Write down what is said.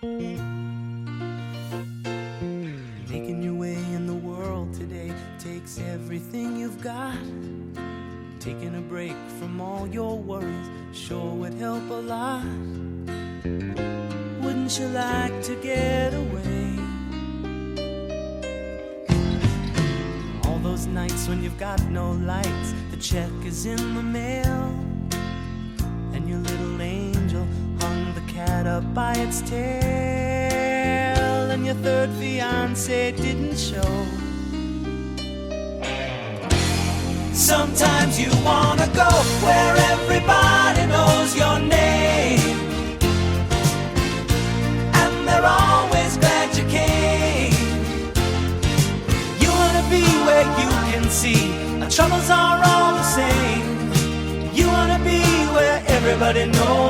Making your way in the world today takes everything you've got. Taking a break from all your worries sure would help a lot. Wouldn't you like to get away? All those nights when you've got no lights, the check is in the mail, and your little angel hung the cat up by its tail, and your third fiancé didn't show. Sometimes you wanna go where everybody knows your name, and they're always glad you came. You wanna be where you can see our troubles are all the same. You wanna be where everybody knows